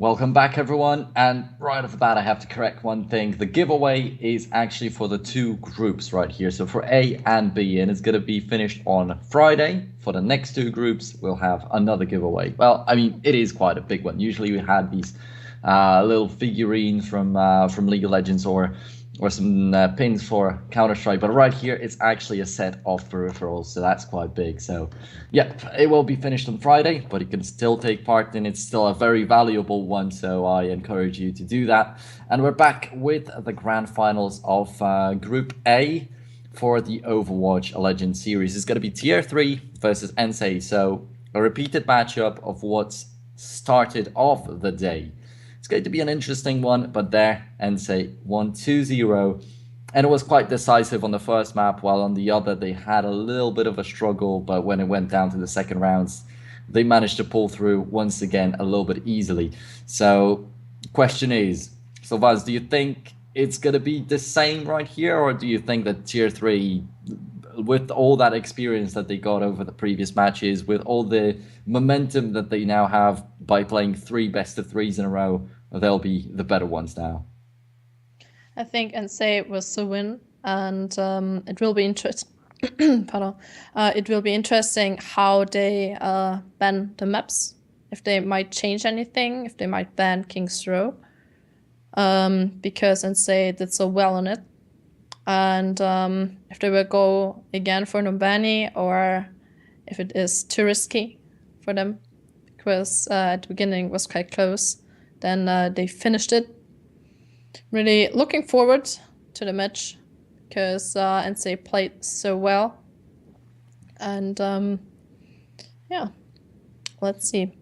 Welcome back, everyone. And right off the bat, I have to correct one thing. The giveaway is actually for the two groups right here. So for A and B, and it's going to be finished on Friday. For the next two groups, we'll have another giveaway. Well, I mean, it is quite a big one. Usually we had these little figurines from League of Legends or some pins for Counter-Strike, but right here it's actually a set of peripherals, so that's quite big. So yeah, it will be finished on Friday, but you can still take part in it. It's still a very valuable one, so I encourage you to do that. And we're back with the grand finals of Group A for the Overwatch Legend series. It's going to be Tier 3 versus ENCE, so a repeated matchup of what's started off the day. It's going to be an interesting one, but there, ENCE won 2-0, and it was quite decisive on the first map, while on the other they had a little bit of a struggle, but when it went down to the second rounds, they managed to pull through once again a little bit easily. So, question is, so Vaz, do you think it's going to be the same right here, or do you think that Tier 3, with all that experience that they got over the previous matches, with all the momentum that they now have by playing 3 best-of-3s in a row, they'll be the better ones now? I think ENCE was the win, and it will be interesting. Pardon. It will be interesting how they ban the maps. If they might change anything, if they might ban King's Row, because ENCE did so well on it, and if they will go again for Numbani, or if it is too risky for them, because at the beginning it was quite close. Then they finished it. Really looking forward to the match, because ENCE played so well. And yeah, let's see.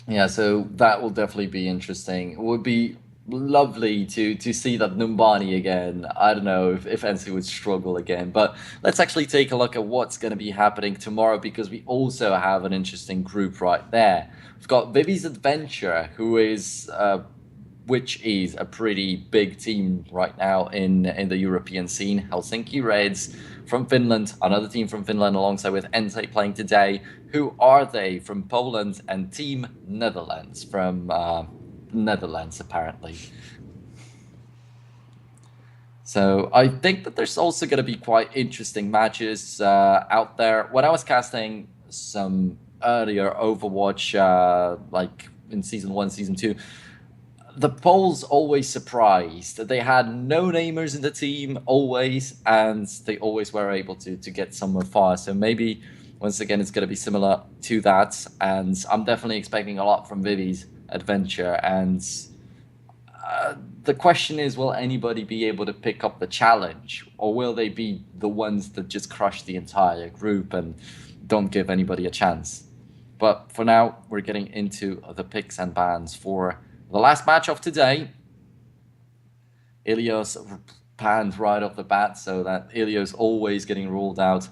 Yeah, so that will definitely be interesting. It would be lovely to see that Numbani again. I don't know if ENCE would struggle again, but let's actually take a look at what's going to be happening tomorrow, because we also have an interesting group right there. We've got Vivi's Adventure, which is a pretty big team right now in the European scene. Helsinki Reds from Finland, another team from Finland, alongside with ENCE playing today. Who are they? From Poland, and Team Netherlands from Netherlands, apparently. So I think that there's also going to be quite interesting matches out there. When I was casting some earlier Overwatch, like in Season 1, Season 2, the Poles always surprised. They had no namers in the team, always, and they always were able to get somewhere far. So maybe, once again, it's going to be similar to that. And I'm definitely expecting a lot from Vivi's Adventure. And the question is, will anybody be able to pick up the challenge? Or will they be the ones that just crush the entire group and don't give anybody a chance? But for now, we're getting into the picks and bans for the last match of today. Ilios panned right off the bat, so that Ilios always getting ruled out.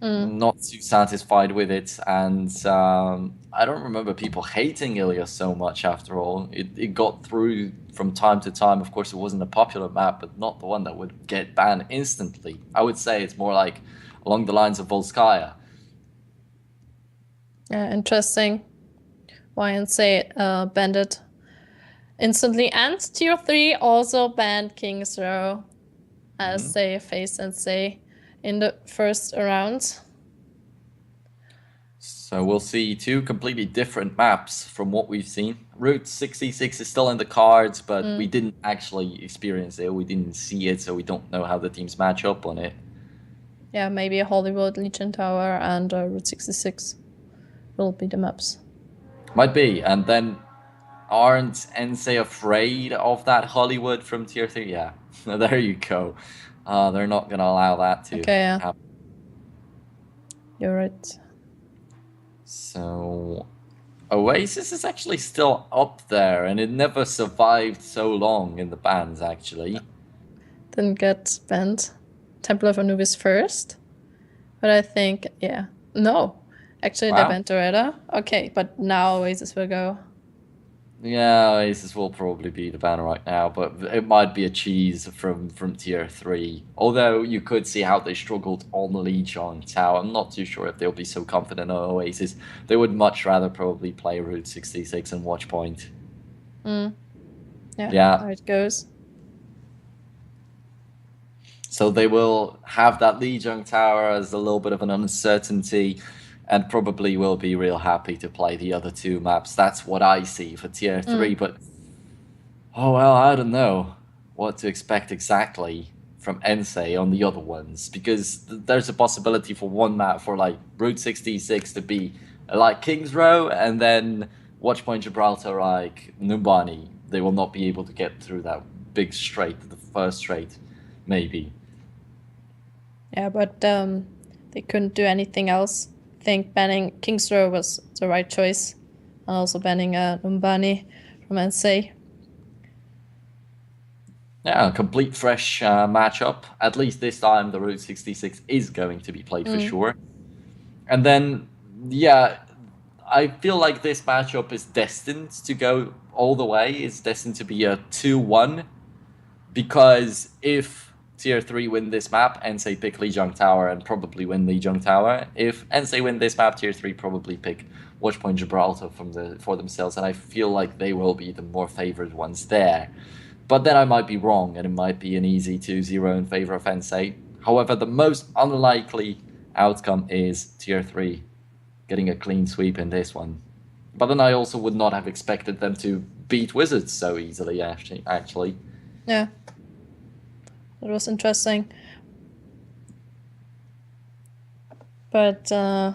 Not too satisfied with it, and I don't remember people hating Ilios so much after all. It got through from time to time. Of course, it wasn't a popular map, but not the one that would get banned instantly. I would say it's more like along the lines of Volskaya. Yeah, interesting. Why ENCE banned it instantly, and Tier 3 also banned King's Row as they faced ENCE in the first round. So we'll see 2 completely different maps from what we've seen. Route 66 is still in the cards, but we didn't actually experience it. We didn't see it, so we don't know how the teams match up on it. Yeah, maybe a Hollywood, Legion Tower, and Route 66 will be the maps. Might be, and then aren't ENCE afraid of that Hollywood from Tier 3? Yeah, there you go. They're not going to allow that to happen. You're right. So Oasis is actually still up there, and it never survived so long in the bans, actually. Didn't get banned. Temple of Anubis first. But I think, yeah. No. Actually, they banned Doretta. Okay, but now Oasis will go. Yeah, Oasis will probably be the banner right now, but it might be a cheese from tier 3. Although you could see how they struggled on Lijiang Tower. I'm not too sure if they'll be so confident on Oasis. They would much rather probably play Route 66 and Watchpoint. Yeah, how it goes. So they will have that Lijiang Tower as a little bit of an uncertainty, and probably will be real happy to play the other two maps. That's what I see for tier 3, but oh well, I don't know what to expect exactly from ENCE on the other ones, because there's a possibility for one map for like Route 66 to be like King's Row, and then Watchpoint Gibraltar like Numbani. They will not be able to get through that big straight, the first straight, maybe. Yeah, but they couldn't do anything else. I think banning King's Row was the right choice, and also banning Numbani from ENCE. Yeah, a complete fresh matchup. At least this time, the Route 66 is going to be played for sure. And then, yeah, I feel like this matchup is destined to go all the way. It's destined to be a 2-1, because if tier 3 win this map, ENCE pick Lijiang Tower and probably win Lijiang Tower. If ENCE win this map, tier 3 probably pick Watchpoint Gibraltar for themselves, and I feel like they will be the more favored ones there. But then I might be wrong, and it might be an easy 2-0 in favor of ENCE. However, the most unlikely outcome is tier 3 getting a clean sweep in this one. But then I also would not have expected them to beat Wizards so easily, actually. Yeah. It was interesting. But, oh,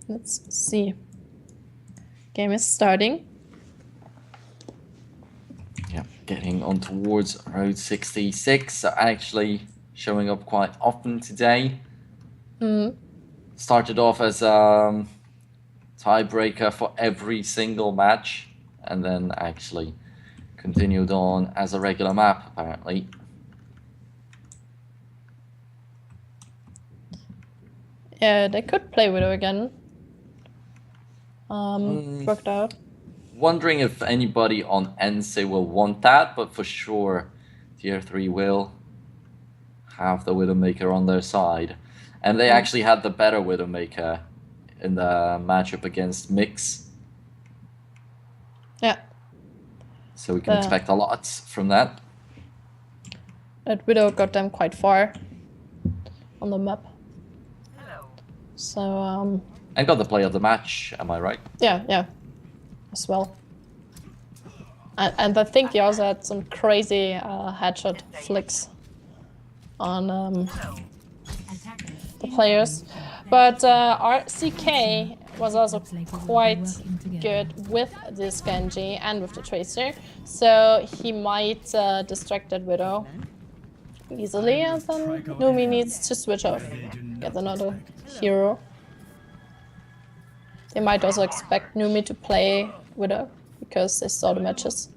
let's see. Game is starting. Yeah, getting on towards Road 66, actually showing up quite often today. Started off as a tiebreaker for every single match, and then actually continued on as a regular map, apparently. Yeah, they could play Widow again. Worked out. Wondering if anybody on ENCE will want that, but for sure tier 3 will have the Widowmaker on their side. And they actually had the better Widowmaker in the matchup against Mix. Yeah. So we can expect a lot from that. That Widow got them quite far on the map. So, And got the play of the match, am I right? yeah, as well. And I think he also had some crazy headshot flicks on the players. But RCK was also quite good with this Genji and with the Tracer, so he might distract that Widow easily, and then Numi needs to switch off, get another hero. They might also expect Numi to play Widow, because they saw the matches.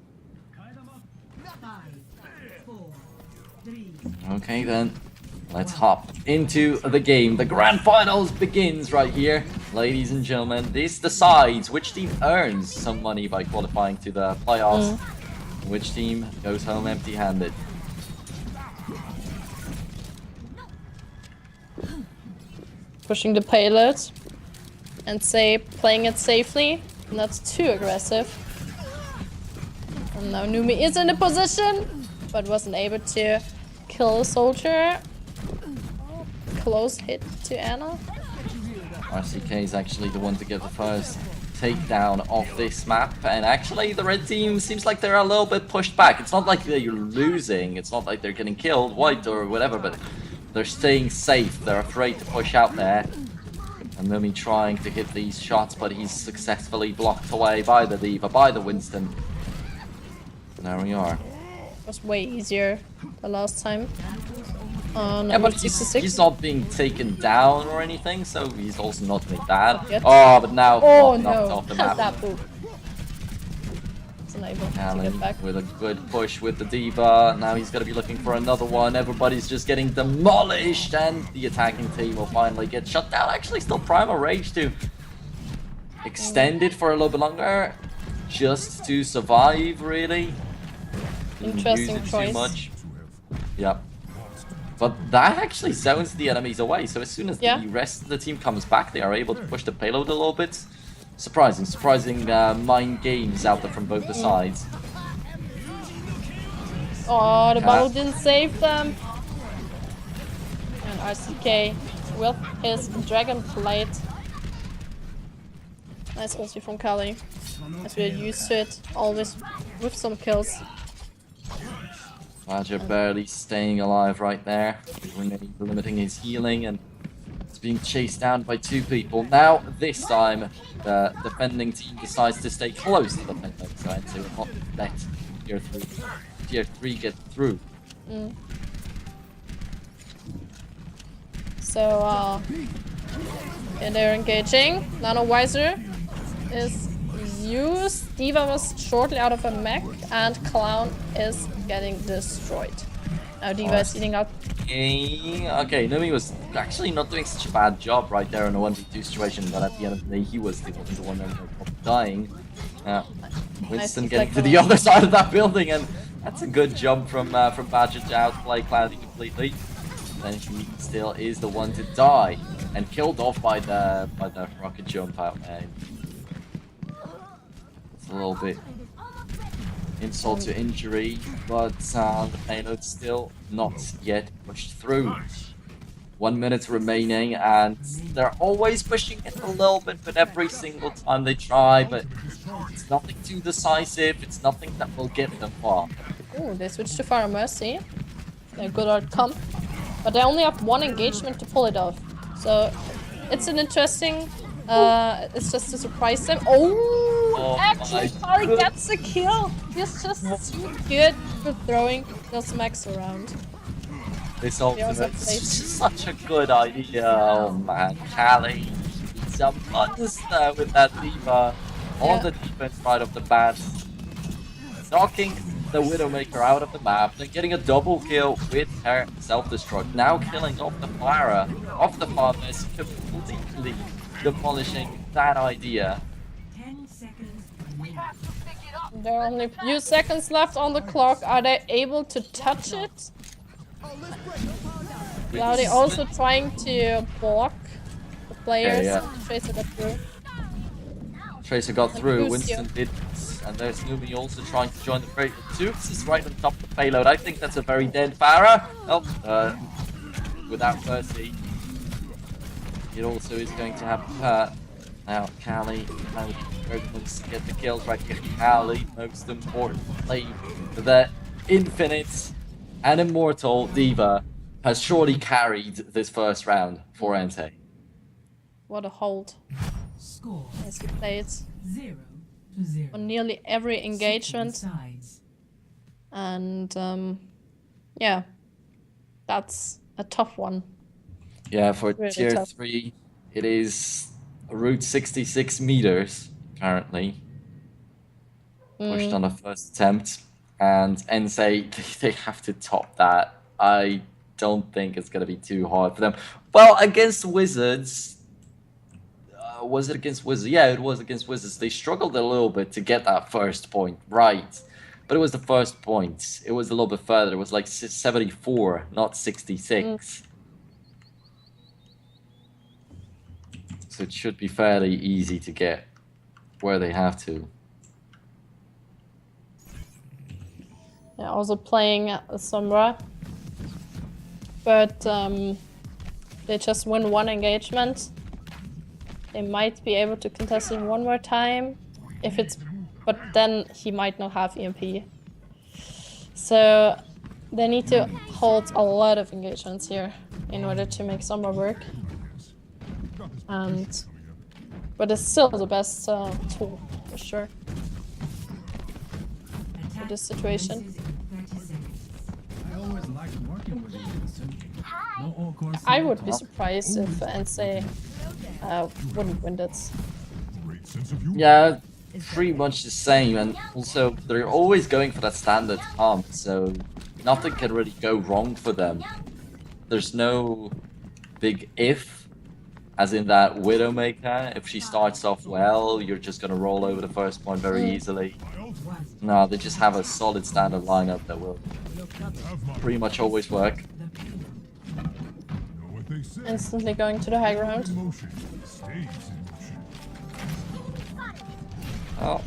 Okay then, let's hop into the game. The grand finals begins right here, ladies and gentlemen. This decides which team earns some money by qualifying to the playoffs, which team goes home empty-handed. Pushing the payload and playing it safely, not too aggressive. And now Numi is in a position, but wasn't able to kill a soldier. Close hit to Anna. RCK is actually the one to get the first takedown of this map, and actually the red team seems like they're a little bit pushed back. It's not like they're losing, it's not like they're getting killed, white or whatever, but they're staying safe. They're afraid to push out there. And Numi trying to hit these shots, but he's successfully blocked away by the D.Va, by the Winston. And there we are. It was way easier the last time. Yeah, but he's not being taken down or anything, so he's also not doing that. Yet. Oh, but now knocked no, off the map. that boop. Unable to get back. With a good push with the D.Va. Now he's going to be looking for another one. Everybody's just getting demolished, and the attacking team will finally get shut down. Actually, still Primal Rage to extend it for a little bit longer. just to survive, really. Didn't Interesting use it choice. too much. Yep. But that actually zones the enemies away, so as soon as the rest of the team comes back, they are able to push the payload a little bit. Surprising mind games out there from both the sides. Oh, the bubble didn't save them. And RCK with his Dragon Plate. Nice ulti from Kali. As we're used to it, always with some kills. Badger barely staying alive right there, limiting his healing, and it's being chased down by 2 people. Now, this time, the defending team decides to stay close to the payload side, so will not let tier 3 get through. So, and they're engaging. Nano RAZER is used. D.Va was shortly out of a mech, and Clown is getting destroyed. Now D.Va is eating up. Okay, Numi was actually not doing such a bad job right there in a 1v2 situation, but at the end of the day, he was the one that ended up dying. Winston getting to the other side of that building, and that's a good jump from Badger to outplay Cloudy completely. Then he still is the one to die, and killed off by the rocket jump out there. It's a little bit insult to injury, but the payload's still not yet pushed through. 1 minute remaining, and they're always pushing it a little bit, but every single time they try, but it's nothing too decisive, it's nothing that will get them far. Ooh, they switched to Fire Mercy. A good outcome. But they only have 1 engagement to pull it off. So it's an interesting, it's just to surprise them. Oh actually Kali gets a kill! He's just too good for throwing those mechs around. This ultimate is such a good idea. Oh man, Kali, some buttons there with that D.Va on the defense side of the bat, knocking the Widowmaker out of the map, then getting a double kill with her self-destruct. Now killing off the Fire, off the farmers, completely demolishing that idea. 10 seconds. There are only a few seconds left on the clock. Are they able to touch it? Now they're also trying to block the players. Tracer got through. Tracer got through, Winston did, and there's Numi also trying to join the fray. Zooks is right on top of the payload. I think that's a very dead Farah. Oh, without mercy. It also is going to have her. Now, Kali wants to get the kills right here. Kali, most importantly, the infinite and immortal D.Va has surely carried this first round for ENCE. What a hold. Score As he played 0-0 on nearly every engagement. And yeah, that's a tough one. Yeah, for really tier tough. 3, it is route 66 meters currently. Pushed on the first attempt, and ENCE, they have to top that. I don't think it's going to be too hard for them. Well, against Wizards, was it against Wizards? Yeah, it was against Wizards. They struggled a little bit to get that first point right. But it was the first point. It was a little bit further. It was like 74, not 66. So it should be fairly easy to get where they have to. Yeah, also playing Sombra. But they just win 1 engagement. They might be able to contest it 1 more time. If it's, but then he might not have EMP. So they need to hold a lot of engagements here in order to make Sombra work. But it's still the best tool for sure for this situation. I would be surprised if ENCE wouldn't win this. Yeah, pretty much the same, and also they're always going for that standard comp, so nothing can really go wrong for them. There's no big if, As in that Widowmaker, if she starts off well, you're just going to roll over the first point very easily. No, they just have a solid standard lineup that will pretty much always work. Instantly going to the high ground. Oh.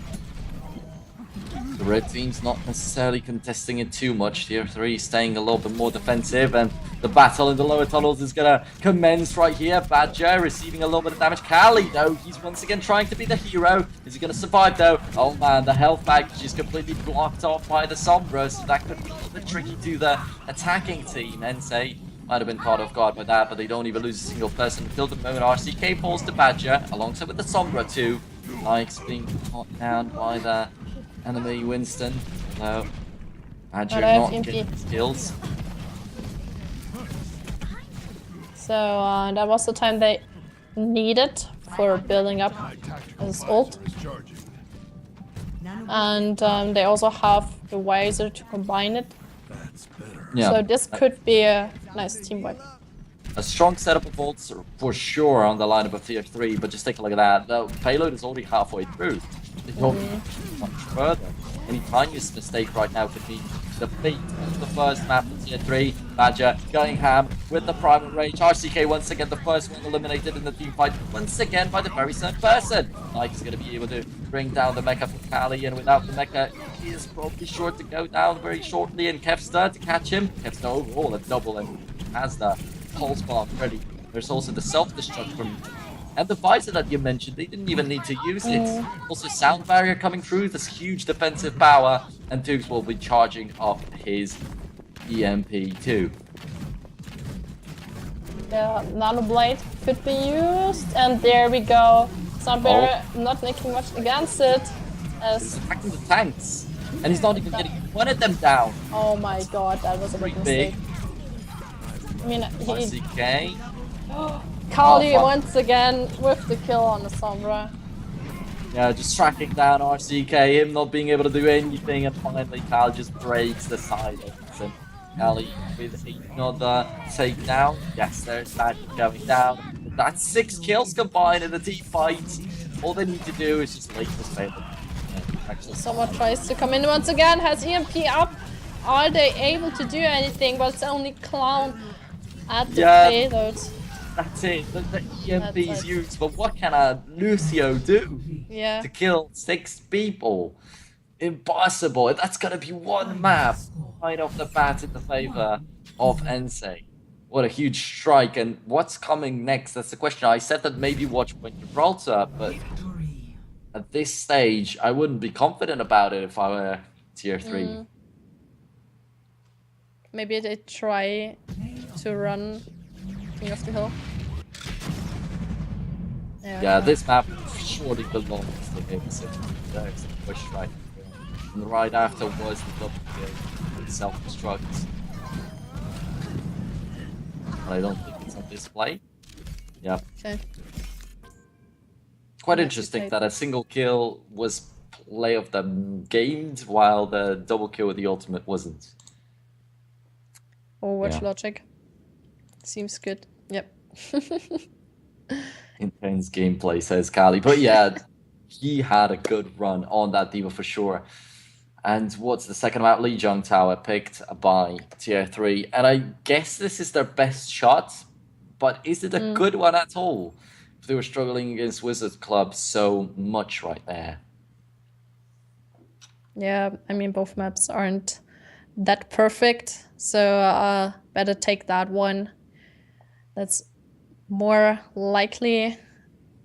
The red team's not necessarily contesting it too much. Tier 3 staying a little bit more defensive, and the battle in the lower tunnels is gonna commence right here. Badger receiving a little bit of damage. Kali, though, he's once again trying to be the hero. Is he gonna survive, though? Oh man, the health package is completely blocked off by the Sombra, so that could be a little bit tricky to the attacking team. ENCE might have been caught off guard by that, but they don't even lose a single person until the moment RCK falls to Badger, alongside with the Sombra too. Likes being caught down by the enemy Winston. No. Badger not getting skills. So that was the time they needed for building up his ult. And they also have the RAZER to combine it. Yeah. So this could be a nice team wipe. A strong setup of ults for sure on the lineup of Tier 3, but just take a look at that. The payload is already halfway through. They don't need much further. Any tiniest mistake right now could be the fate of the first map of Tier 3. Badger going ham with the primary range. RCK once again the first one eliminated in the team fight, once again by the very same person. Mike is going to be able to bring down the mecha for Kali, and without the mecha, he is probably sure to go down very shortly. And Kevster to catch him. Kevster overall a double, and has the pulse bomb ready. There's also the self-destruct from and the visor that you mentioned, they didn't even need to use it. Also sound barrier coming through, this huge defensive power, and Dukes will be charging off his EMP too. The Nano Blade could be used, and there we go. Sunbearer not making much against it. He's attacking the tanks, and he's not even getting one of them down. Oh my god, that was a big mistake. I mean, RCK. Kali once again with the kill on the Sombra. Yeah, just tracking down RCK, him not being able to do anything, and finally Kali just breaks the side of him. Kali with another takedown. Yes, there's that going down. That's 6 kills combined in the team fight. All they need to do is just make this fatal. Someone tries to come in once again, has EMP up. Are they able to do anything? But it's only Clown at the payload. That's it. The EMP's used, but what can a Lucio do to kill 6 people? Impossible. That's gonna be one map right off the bat in the favor of ENCE. What a huge strike, and what's coming next? That's the question. I said that maybe watch Point Gibraltar, but at this stage, I wouldn't be confident about it if I were Tier 3. Maybe they try to run King of the Hill. Yeah, this map surely belongs to him. So there's the push right here. And right after was the double kill with self-destruct. But I don't think it's on display. Yeah. Okay. Quite interesting that a single kill was play of the game, while the double kill with the ultimate wasn't. Overwatch logic. Seems good. Yep. Intense gameplay, says Kali. But yeah, he had a good run on that diva for sure. And what's the second map? Lijiang Tower picked by Tier 3. And I guess this is their best shot, but is it a good one at all? If they were struggling against Wizard Club so much right there. Yeah, I mean, both maps aren't that perfect, so better take that one. That's more likely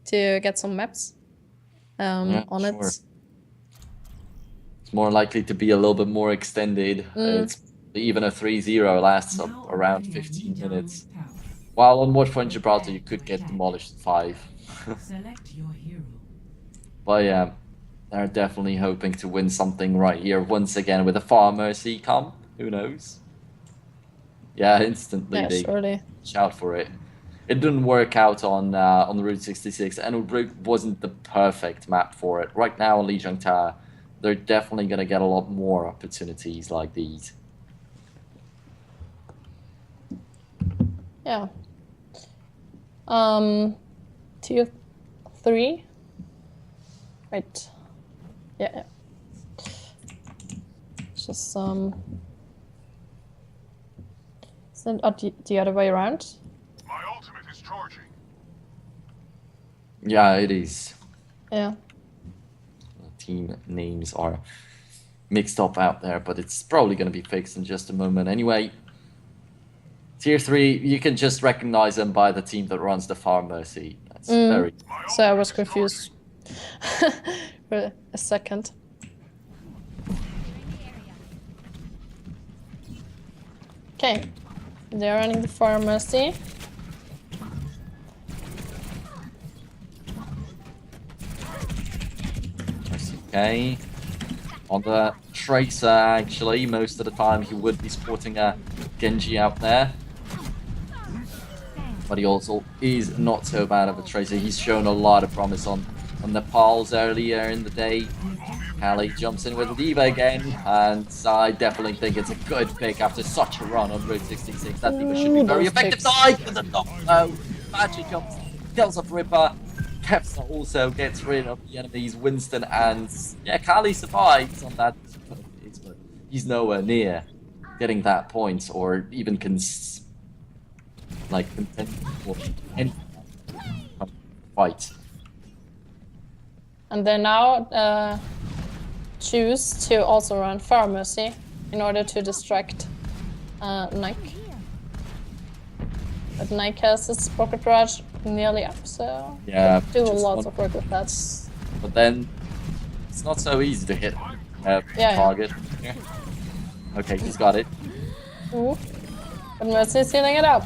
to get some maps on it. It's more likely to be a little bit more extended. It's even a 3-0 lasts up around 15 minutes. While on Watchpoint Gibraltar, you could get demolished in 5. Select your hero. But yeah, they're definitely hoping to win something right here once again with a Far Mercy come. Who knows? Yeah, instantly they shout for it. It didn't work out on the Route 66, and Route wasn't the perfect map for it. Right now on Lijiang Tower, they're definitely going to get a lot more opportunities like these. Yeah. tier 3. Right. Yeah. Just is it the other way around? My ultimate is charging. Yeah, it is. Yeah. The team names are mixed up out there, but it's probably going to be fixed in just a moment. Anyway, tier 3, you can just recognize them by the team that runs the farm mercy. That's very... So I was confused for a second. Okay, they're running the farm mercy. Okay. On the Tracer, actually, most of the time he would be sporting a Genji out there. But he also is not so bad of a Tracer. He's shown a lot of promise on Nepal's earlier in the day. Kali jumps in with a D.Va again, and I definitely think it's a good pick after such a run on Route 66. That D.Va should be very effective. Dive with a knockdown. Magic jumps, kills off Ripper. Kepsa also gets rid of the enemies. Winston and Kali survives on that, but he's nowhere near getting that point or even contend for any fight. And they now choose to also run Farm Mercy in order to distract Nike. But Nike has its Pocket Barrage nearly up, so do lots of work with that. But then it's not so easy to hit target. Yeah. Okay, he's got it. Ooh. But Mercy's healing it up.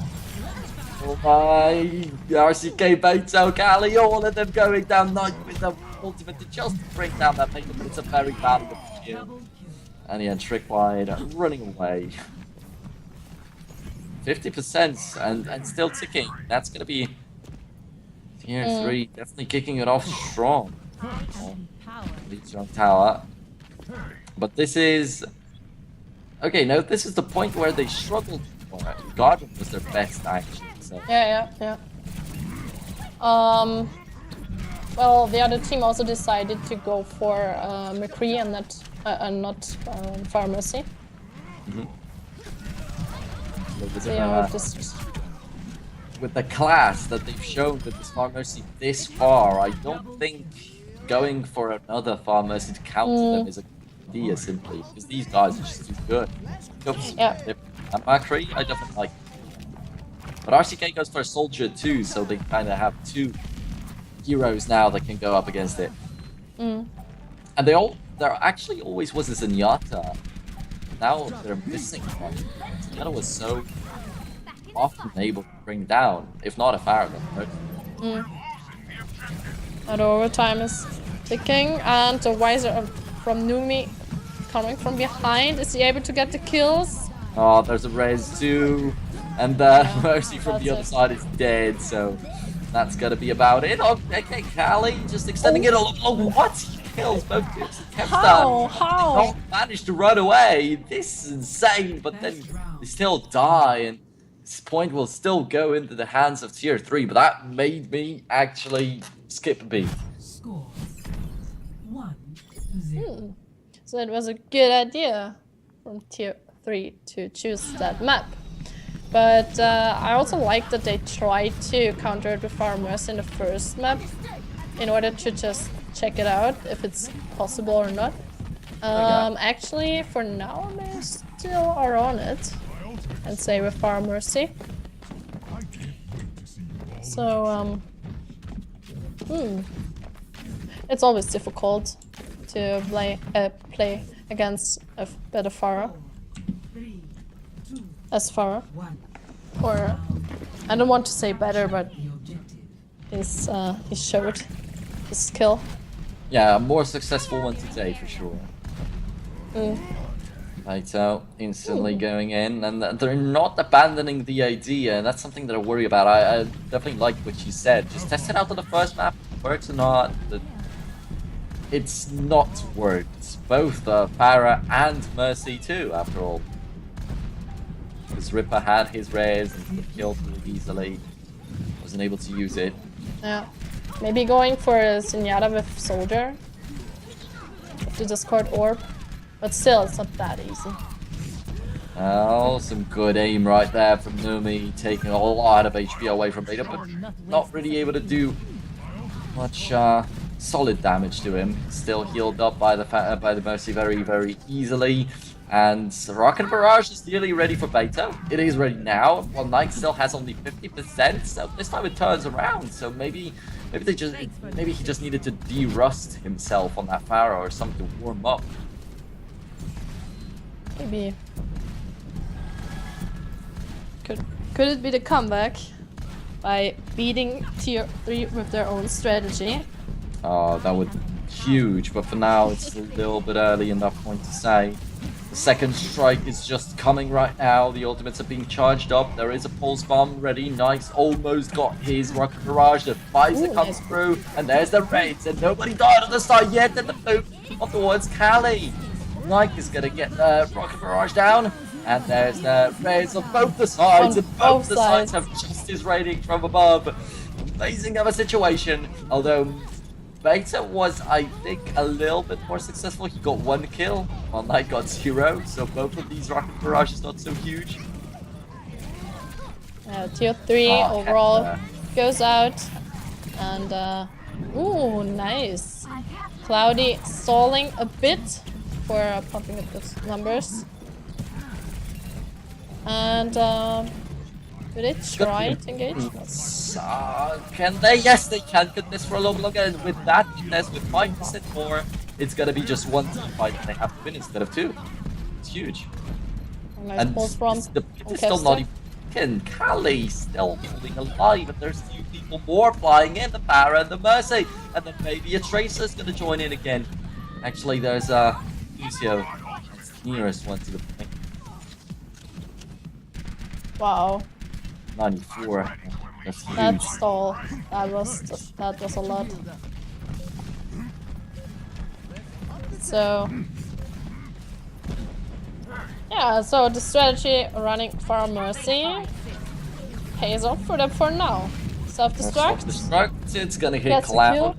Oh my, RCK Beto, Kali, all of them going down Nike with the ultimate to just bring down that thing, but it's a very valuable kill. And yeah, Trick wide, running away. 50% and still ticking. That's gonna be tier 3, definitely kicking it off strong. Strong tower. But this is okay. No, this is the point where they struggled. Guardian was their best actually. So. Yeah. Well, the other team also decided to go for McCree and not Farm Mercy. With the class that they've shown with this Farm Mercy this far, I don't think going for another Farm Mercy to counter them is a good idea simply, because these guys are just too good. And McCree, I definitely like. But RCK goes for a soldier too, so they kind of have two heroes now that can go up against it. And there actually always was a Zenyatta. Now they're missing one. Zenyatta was so often able to bring down, if not a Farragon. Right? And overtime is ticking, and the Wiser from Numi coming from behind. Is he able to get the kills? Oh, there's a Rez too. And Mercy from the other side is dead, so that's gonna be about it. Okay, Kali just extending it all. Oh, what? He kills both teams. How? Not managed to run away. This is insane, but then they still die, and this point will still go into the hands of tier 3, but that made me actually skip a beat. Score 1-0. So it was a good idea from tier 3 to choose that map. But I also like that they tried to counter it with Farmers in the first map in order to just check it out if it's possible or not. Actually, for now, they still are on it, and say with Farm Mercy. So, it's always difficult to play against a better Pharah. As Pharah. Or, I don't want to say better, but he showed his skill. Yeah, a more successful one today for sure. Right, so instantly going in, and they're not abandoning the idea, and that's something that I worry about. I definitely like what you said. Just test it out on the first map, works or not. It's not worked. Both Pharah and Mercy too, after all. Because Ripper had his res and killed really easily. Wasn't able to use it. Yeah. Maybe going for a Zenyatta with Soldier. With the Discord Orb. But still, it's not that easy. Oh, some good aim right there from Numi, taking a lot of HP away from Beta, but not really able to do much solid damage to him. Still healed up by the Mercy very, very easily. And Rocket Barrage is nearly ready for Beta. It is ready now. While Knight still has only 50%, so this time it turns around. So maybe he just needed to de-rust himself on that Pharaoh or something to warm up. Maybe. Could it be the comeback by beating tier 3 with their own strategy? Oh, that would be huge, but for now it's a little bit early in that point to say. The second strike is just coming right now. The ultimates are being charged up. There is a pulse bomb ready. Nice, almost got his Rocket Barrage. The Visor comes through, and there's the raids, and nobody died on the start yet. And the move up towards Kali. Nike is gonna get the Rocket Barrage down, and there's the raids on both the sides, and both the sides have justice rating from above. Amazing of a situation, although Beta was, I think, a little bit more successful. He got 1 kill, while Knight got 0, so both of these Rocket Barrages not so huge. Tier 3 overall goes out, and ooh, nice. Cloudy stalling a bit for pumping up those numbers. And do they try to engage? Can they? Yes, they can get this for a little longer, and with that, with 5% more, it's gonna be just 1 team fight that they have to win instead of 2. It's huge. Nice pulse from the pit is still not even. Kali still holding alive, and there's 2 people more flying in, the Para and the Mercy, and then maybe a Tracer's gonna join in again. Actually, there's Lucio. It's the nearest one to the point. Wow. 94. That's huge. That stall. That was a lot. So yeah, so the strategy running for Mercy pays off for them for now. Self-destruct. Self-destruct, it's gonna hit Cloud.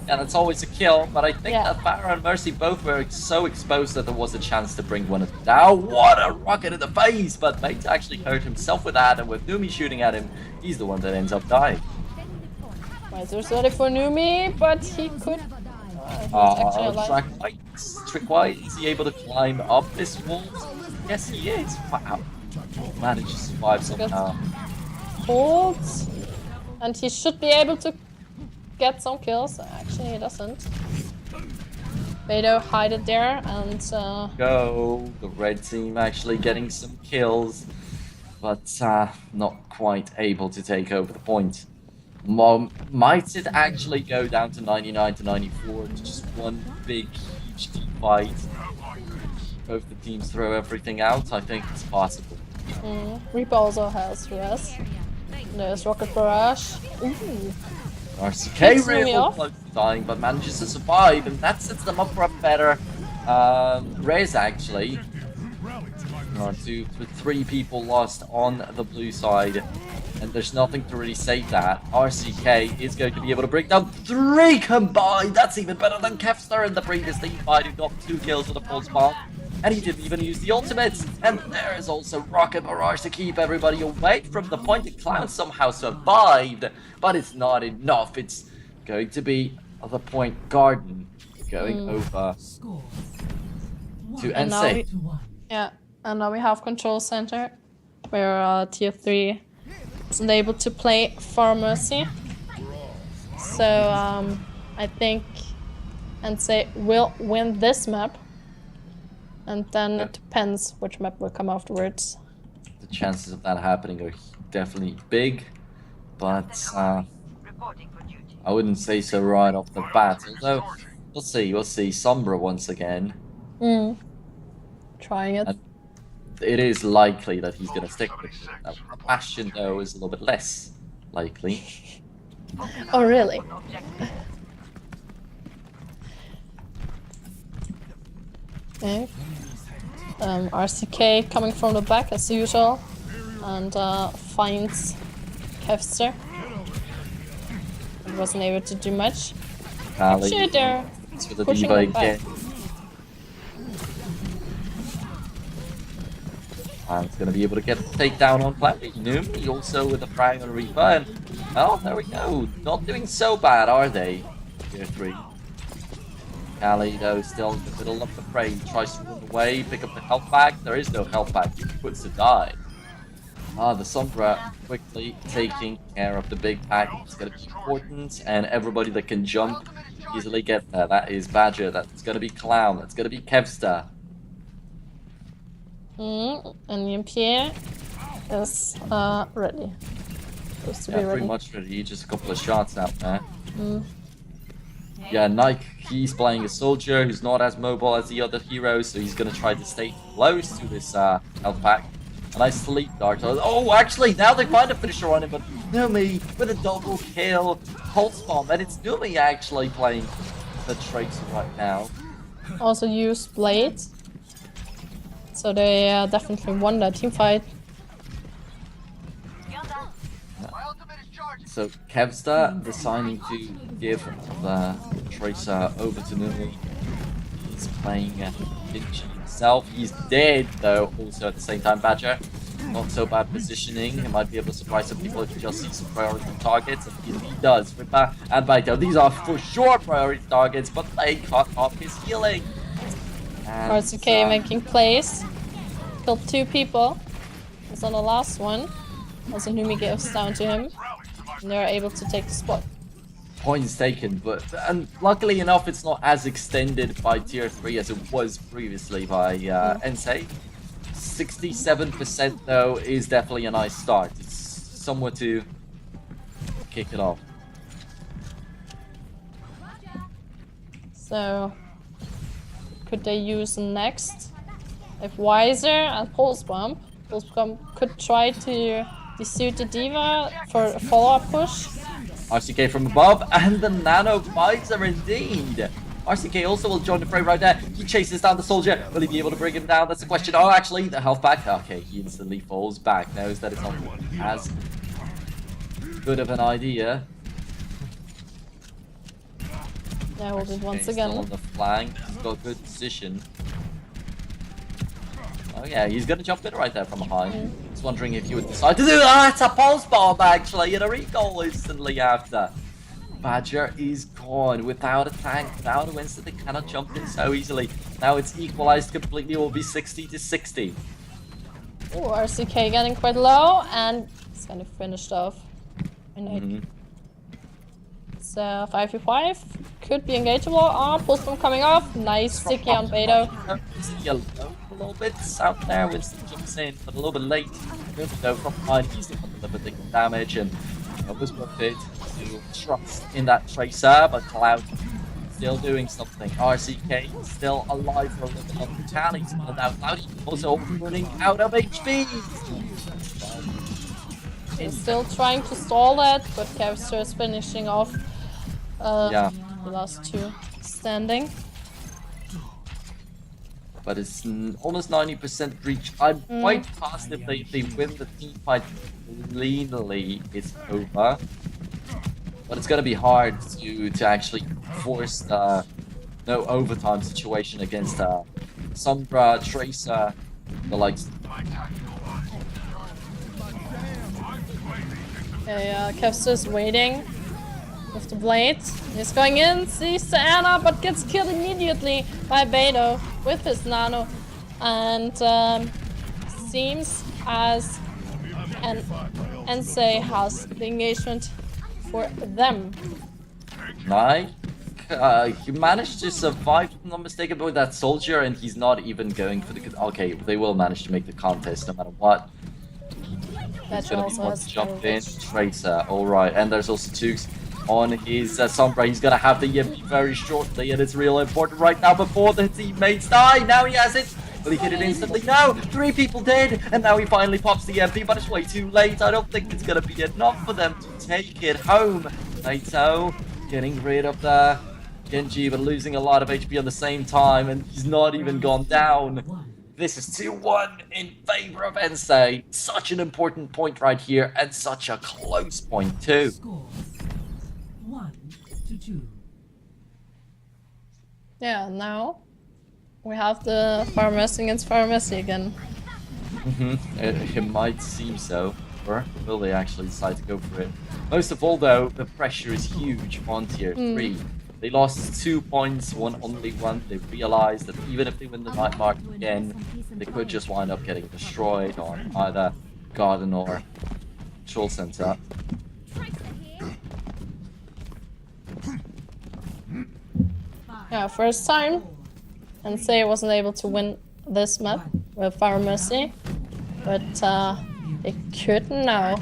And it's always a kill, but I think that Pharaoh and Mercy both were so exposed that there was a chance to bring one of them down. What a rocket in the face! But Mate actually hurt himself with that, and with Numi shooting at him, he's the one that ends up dying. Miser's ready for Numi, but he could. Trick-wise, is he able to climb up this wall? Yes, he is. Wow. Managed to survive somehow. Holds, and he should be able to get some kills. Actually, he doesn't. Beto hide it there, and go. The red team actually getting some kills, but not quite able to take over the point. Might it actually go down to 99 to 94? It's just one big, huge team fight. Both the teams throw everything out. I think it's possible. Reaper also has Res. There's Rocket Barrage. Ooh. RCK really close to dying, but manages to survive, and that sets them up for a better race actually. 2 to 3 people lost on the blue side, and there's nothing to really save that. RCK is going to be able to bring down 3 combined. That's even better than Kevster in the previous team fight, who got 2 kills with a full spawn. And he didn't even use the ultimates. And there is also Rocket Barrage to keep everybody away from the point. The Clown somehow survived, but it's not enough. It's going to be the point Garden going over to ENCE. Yeah, and now we have Control Center, where Tier 3 isn't able to play for Mercy. So I think ENCE will win this map. And then it depends which map will come afterwards. The chances of that happening are definitely big, but I wouldn't say so right off the bat. Although, we'll see. Sombra once again. Trying it. And it is likely that he's going to stick with it. Bastion, though, is a little bit less likely. Oh, really? Okay. RCK coming from the back as usual, and finds Kevster. wasn't able to do much. Kali. Actually, they're It's for the pushing diva them back. again. And it's going to be able to get the takedown on Cloudy. Numi also with a frag on Reaper. And, well, there we go. Not doing so bad, are they? Tier 3. Kali, though, still in the middle of the fray. Tries to run away, pick up the health back. There is no health back. He puts to die. The Sombra quickly taking care of the big pack. It's going to be important. And everybody that can jump easily get there. That is Badger. That's going to be Clown. That's going to be Kevstar. And EMP is ready. Supposed to be ready. Pretty much ready. Just a couple of shots out there. Yeah, Nike, he's playing a soldier who's not as mobile as the other heroes, so he's going to try to stay close to this health pack. A nice sleep dart. Oh, actually, now they find a finisher on him, but Numi with a double kill. Pulse bomb, and it's Numi actually playing the Tracer right now. Also use Blade. So they definitely won that team fight. So Kevstar deciding to give the Tracer over to Numi. He's playing Vinci himself. He's dead though, also at the same time Badger. Not so bad positioning. He might be able to surprise some people if he just sees some priority targets. And he does. Ripper and Baito. These are for sure priority targets, but they cut off his healing. RCK making plays. Killed 2 people. It's on the last one. Also Numi gives down to him. And they're able to take the spot. Points taken, but and luckily enough, it's not as extended by tier 3 as it was previously by ENCE. 67% though is definitely a nice start. It's somewhere to kick it off. So could they use next? If Wiser and Pulse Bomb could try to suit the Diva for a follow-up push. RCK from above, and the Nano Visor indeed. RCK also will join the fray right there. He chases down the soldier. Will he be able to bring him down? That's the question. Oh, actually, the health back. Okay, he instantly falls back. Knows that it's not as good of an idea. Yeah, hold it once Still again. on the flank. He's got good position. Oh yeah, he's gonna jump in right there from behind. Just wondering if you would decide to do that. It's a pulse bomb actually, and a recall instantly after. Badger is gone without a tank, without a Winston. They cannot jump in so easily. Now it's equalized completely. It will be 60-60. Oh, RCK getting quite low, and it's kind of finished off. It's 5v5. Could be engageable. Oh, pulse bomb coming off. Nice sticky on Beto. A little bit out there. Winston jumps in, but a little bit late. Though from behind, he's the one delivering damage, and it was worth it to trust in that Tracer, but Cloud still doing something. RCK still alive for a little bit of brutality. Now Cloudy also running out of HP. He's still trying to stall that, but Kevster is finishing off the last 2 standing. But it's almost 90% reach. I'm quite positive they win the team fight cleanly. It's over. But it's going to be hard to actually force the no overtime situation against Sombra, Tracer, the likes. Okay, Kevster is waiting with the blade. He's going in, sees the Anna, but gets killed immediately by Beto with his nano. And seems as an ENCE has the engagement for them. Nike, he managed to survive, if I'm not mistaken, with that soldier, and he's not even going for the. Okay, they will manage to make the contest no matter what. He's gonna be one to jump in. Tracer, alright, and there's also Tukes on his Sombra. He's gonna have the EMP very shortly, and it's real important right now before the teammates die. Now he has it. Will he hit it instantly? No! 3 people dead, and now he finally pops the EMP, but it's way too late. I don't think it's gonna be enough for them to take it home. Naito getting rid of the Genji, but losing a lot of HP at the same time, and he's not even gone down. This is 2-1 in favor of ENCE. Such an important point right here, and such a close point too. 1-2. Yeah, now we have the Farmers against Farmers again. It might seem so. Or will they actually decide to go for it? Most of all, though, the pressure is huge on tier 3. They lost 2 points, won only 1. They realized that even if they win the night market again, they could just wind up getting destroyed on either Garden or Troll Center. Yeah, first time ENCE wasn't able to win this map with Fire Mercy, but they could now.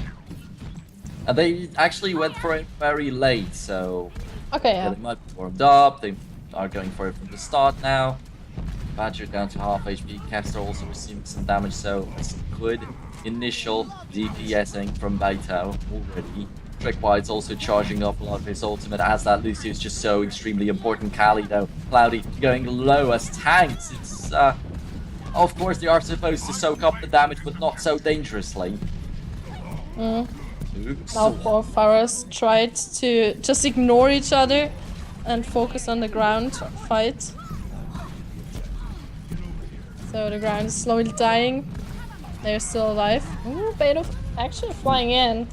And they actually went for it very late, so Okay, yeah, yeah. they might be warmed up. They are going for it from the start now. Badger down to half HP. Caster also receiving some damage, so it's good initial DPSing from Beito already. Trickwise also charging up a lot of his ultimate as that Lucio is just so extremely important. Kali though, Cloudy going low as tanks. It's of course they are supposed to soak up the damage, but not so dangerously. Oops. Now both Pharaohs tried to just ignore each other and focus on the ground fight. So the ground is slowly dying. They're still alive. Ooh, Beto actually flying in.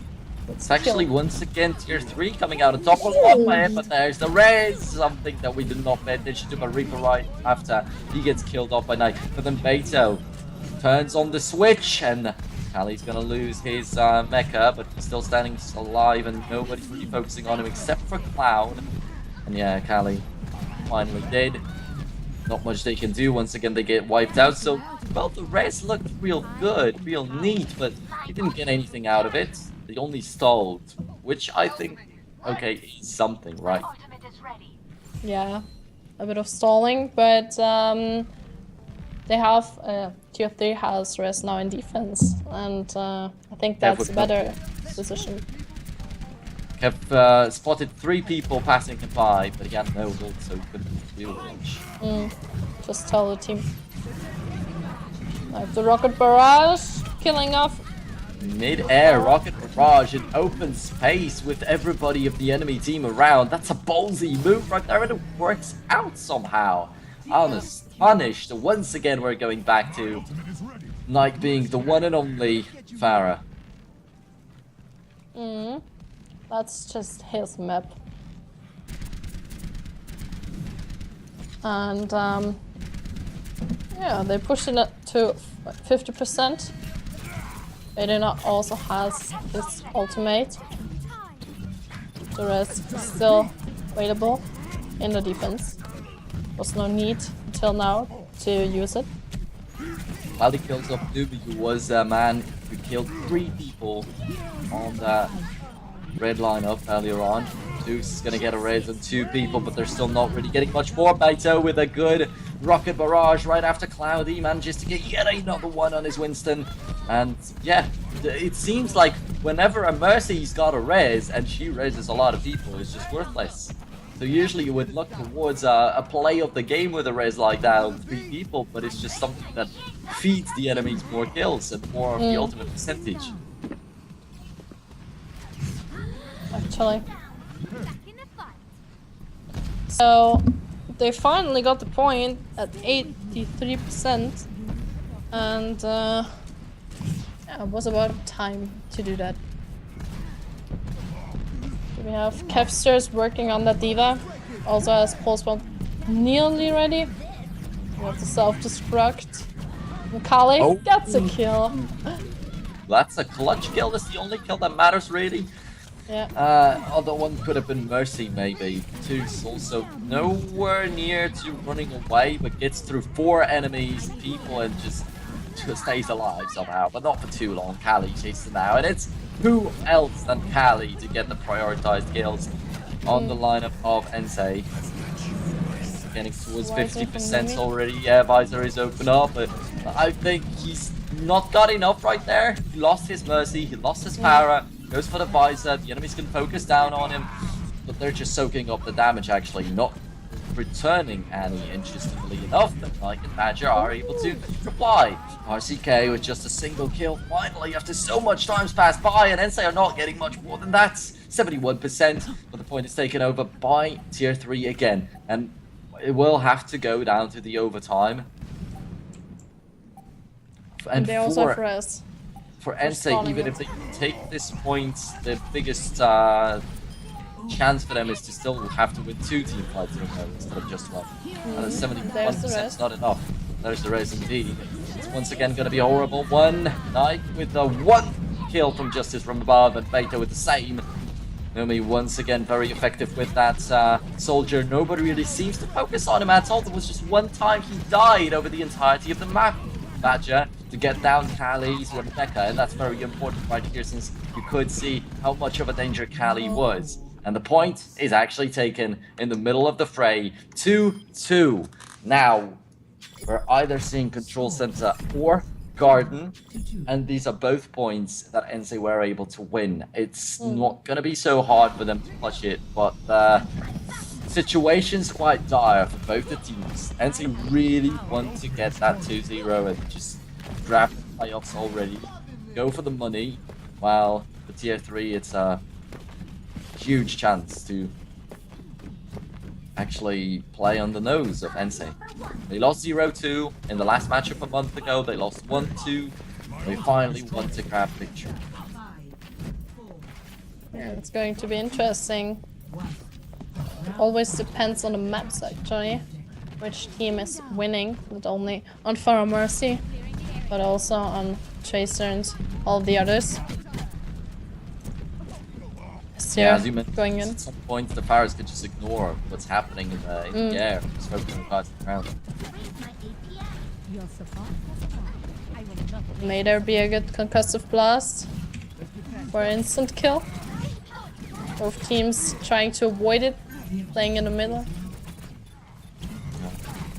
It's actually once again tier 3 coming out on top of one, but there's the Raze, something that we did not pay attention to, but Reaper right after he gets killed off by Knight. But then Beto turns on the switch, and Kali's gonna lose his mecha, but he's still standing alive, and nobody's really focusing on him except for Cloud. And yeah, Kali finally dead. Not much they can do. Once again, they get wiped out. So, well, the Raze looked real good, real neat, but he didn't get anything out of it. They only stalled, which I think, okay, is something, right? Yeah, a bit of stalling, but they have tier 3 has Res now in defense, and I think that's a better position. Have spotted 3 people passing him by, but he had no ult, so he couldn't do much. Just tell the team. Like the rocket barrage killing off. Mid-air rocket barrage in open space with everybody of the enemy team around. That's a ballsy move right there, and it works out somehow. I'm astonished. Once again, we're going back to Knight being the one and only Pharah. That's just his map. And yeah, they're pushing it to 50%. Aidena also has his ultimate. The rest is still available in the defense. Was no need until now to use it. While he kills off Nubi, who was a man who killed 3 people on that red lineup earlier on. Deuce is gonna get a raise on 2 people, but they're still not really getting much more. Beito with a good rocket barrage right after Cloudy manages to get yet another one on his Winston. And yeah, it seems like whenever a Mercy's got a res and she raises a lot of people, it's just worthless. So usually you would look towards a play of the game with a res like that on 3 people, but it's just something that feeds the enemies more kills and more of the ultimate percentage. Actually. So they finally got the point at 83%, and yeah, it was about time to do that. We have Kevsters working on that diva, also has pulse bomb nearly ready. We have the self-destruct. Kali gets a kill. That's a clutch kill. That's the only kill that matters really. Yeah. Other one could have been Mercy maybe. Two's also nowhere near to running away, but gets through 4 enemies, people, and just stays alive somehow, but not for too long. Kali chasing now, and it's who else than Kali to get the prioritized kills on the lineup of ENCE. Getting towards 50% already. Yeah, Visor is open up, but I think he's not got enough right there. He lost his Mercy, he lost his Pharah. Goes for the Visor, the enemies can focus down on him, but they're just soaking up the damage actually, not returning Annie, interestingly enough, that Mike and Badger are able to reply. RCK with just a single kill, finally, after so much time's passed by, and ENCE are not getting much more than that. 71%, but the point is taken over by Tier 3 again, and it will have to go down to the overtime. And they also have res. For ENCE, even if they take this point, the biggest chance for them is to still have to win 2 team fights in a row instead of just 1. And 71% is not enough. There's the res indeed. It's once again going to be a horrible one. Knight with the 1 kill from Justice from above, and Beta with the same. Nomi once again very effective with that soldier. Nobody really seems to focus on him at all. There was just one time he died over the entirety of the map. Badger to get down Kali's Rebecca, and that's very important right here, since you could see how much of a danger Kali was. And the point is actually taken in the middle of the fray, 2-2. Now, we're either seeing Control Center or Garden, and these are both points that ENCE were able to win. It's not going to be so hard for them to clutch it, but the situation's quite dire for both the teams. ENCE really want to get that 2-0 and just grab the playoffs already, go for the money, while for Tier 3 it's a huge chance to actually play on the nose of ENCE. They lost 0-2 in the last matchup a month ago, they lost 1-2, they finally want to grab victory. Yeah, it's going to be interesting. Always depends on the maps actually, which team is winning, not only on Far Mercy, but also on Chaser and all the others. Yeah, as you mentioned, going in. at some point the Pharaohs could just ignore what's happening in the air, just focus on the guys on the ground. May there be a good concussive blast for instant kill. Both teams trying to avoid it, playing in the middle. No,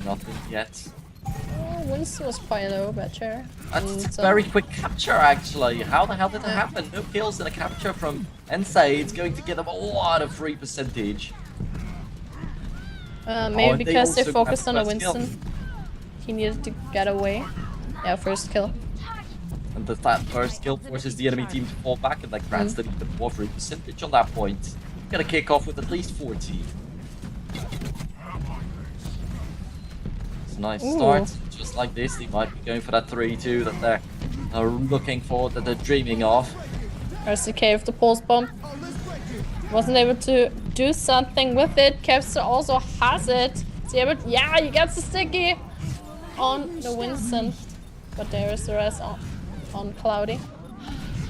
nothing yet. Oh, Winston was quite low, Batcher. That's a very quick capture actually. How the hell did that happen? No kills in a capture from ENCE. It's going to get them a lot of free percentage. Maybe because they focused on the Winston. He needed to get away. Yeah, first kill. And that first kill forces the enemy team to fall back, and that grants them even more free percentage on that point. Gonna kick off with at least 40. It's a nice start. Just like this, they might be going for that 3-2 that they're looking for, that they're dreaming of. RCK with the pulse bomb. Wasn't able to do something with it. Kevster also has it. Yeah, he gets the sticky on the Winston. But there is the rest on Cloudy.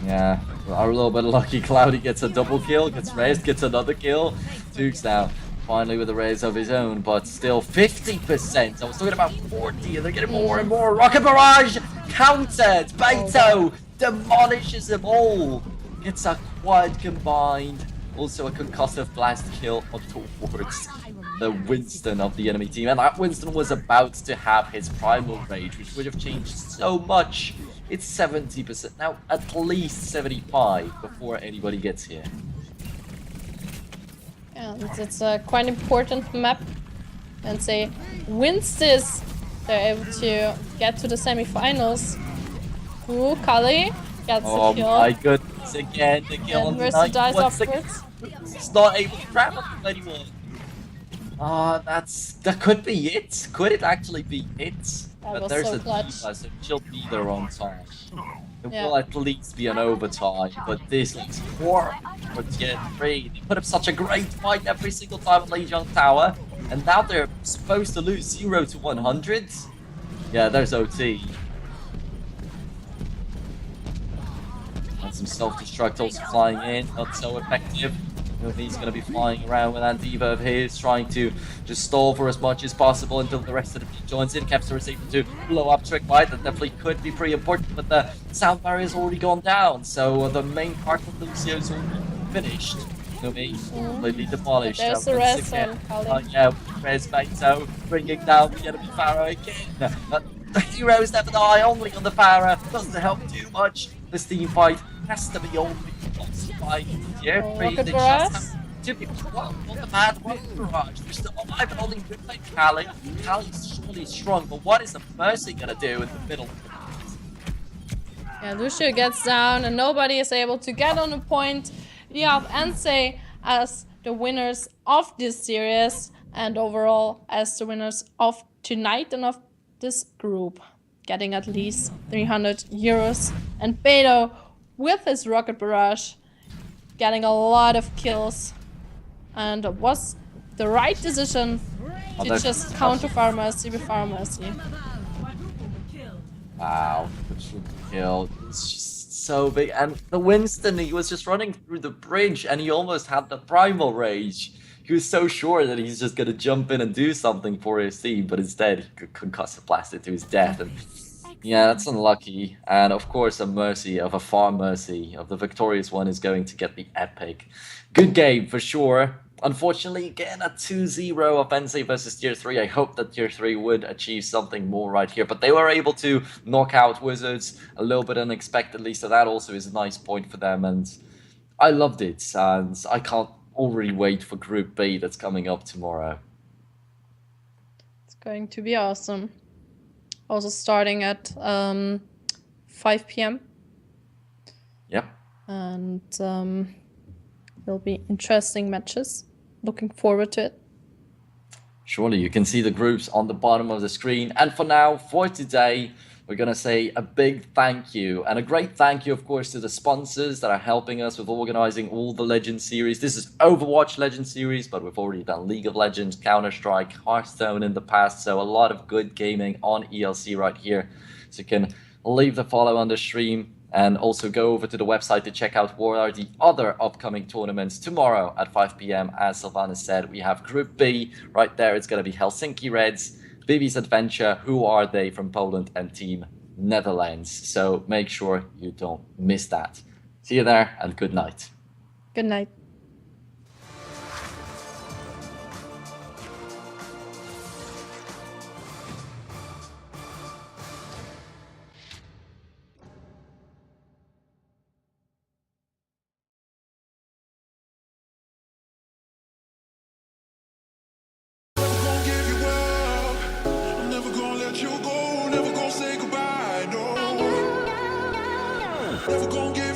Yeah, a little bit lucky. Cloudy gets a double kill, gets raised, gets another kill. Tukes now, finally with a raise of his own, but still 50%. I was talking about 40, and they're getting more and more. Rocket Barrage countered. Beto demolishes them all. Gets a quad combined. Also a concussive blast kill on towards the Winston of the enemy team. And that Winston was about to have his primal rage, which would have changed so much. It's 70%, now at least 75 before anybody gets here. Yeah, it's a quite important map. And say, wins this, they're able to get to the semifinals. Ooh, Kali gets the kill. Oh my goodness, again, the kill on the Mercy dies once upwards. He's not able to grab up anyone. That could be it. Could it actually be it? But there's so a clutch. Diva, so she'll be there on time. It will at least be an overtime, but this looks poor for Tier 3. They put up such a great fight every single time at Lijiang Tower, and now they're supposed to lose 0 to 100. Yeah, there's OT. And some self-destruct also flying in, not so effective. He's going to be flying around with that Diva of his, trying to just stall for as much as possible until the rest of the team joins in. Kevster is able to blow up Trick Bite. That definitely could be pretty important, but the sound barrier's already gone down, so the main part of Lucio's already finished. Completely demolished. There's the rest on Kali. Yeah, Rez Beto bringing down the enemy Pharaoh again. The heroes never die, only on the Pharaoh. Doesn't help too much. This team fight has to be only lost by Tier 3. They just have What the bad Barrage? They're still alive and holding good by Kali. Kali's surely strong, but what is the Mercy gonna do in the middle? Yeah, Lucio gets down and nobody is able to get on the point. You have ENCE as the winners of this series and overall as the winners of tonight and of this group, getting at least 300 euros. And Beto with his rocket barrage getting a lot of kills, and it was the right decision to just counter Pharmacy with Pharmacy. Wow, kill. It's just so big. And the Winston, he was just running through the bridge and he almost had the primal rage. He was so sure that he's just gonna jump in and do something for his team, but instead he could concuss the plastic to his death. And yeah, that's unlucky. And of course, a Mercy, of a far Mercy, of the victorious one is going to get the epic. Good game for sure. Unfortunately, again, a 2-0 of ENCE versus Tier 3. I hope that Tier 3 would achieve something more right here. But they were able to knock out Wizards a little bit unexpectedly. So that also is a nice point for them. And I loved it. And I can't already wait for Group B that's coming up tomorrow. It's going to be awesome. Also starting at 5 p.m. Yep. And there'll be interesting matches. Looking forward to it. Surely you can see the groups on the bottom of the screen. And for now, for today, we're going to say a big thank you. And a great thank you, of course, to the sponsors that are helping us with organizing all the Legend series. This is Overwatch Legend series, but we've already done League of Legends, Counter-Strike, Hearthstone in the past. So a lot of good gaming on ELC right here. So you can leave the follow on the stream. And also go over to the website to check out what are the other upcoming tournaments tomorrow at 5 p.m. As Sylvanas said, we have Group B right there. It's going to be Helsinki Reds, Vivi's Adventure, Who Are They from Poland, and Team Netherlands. So make sure you don't miss that. See you there and good night. Good night. Never gonna give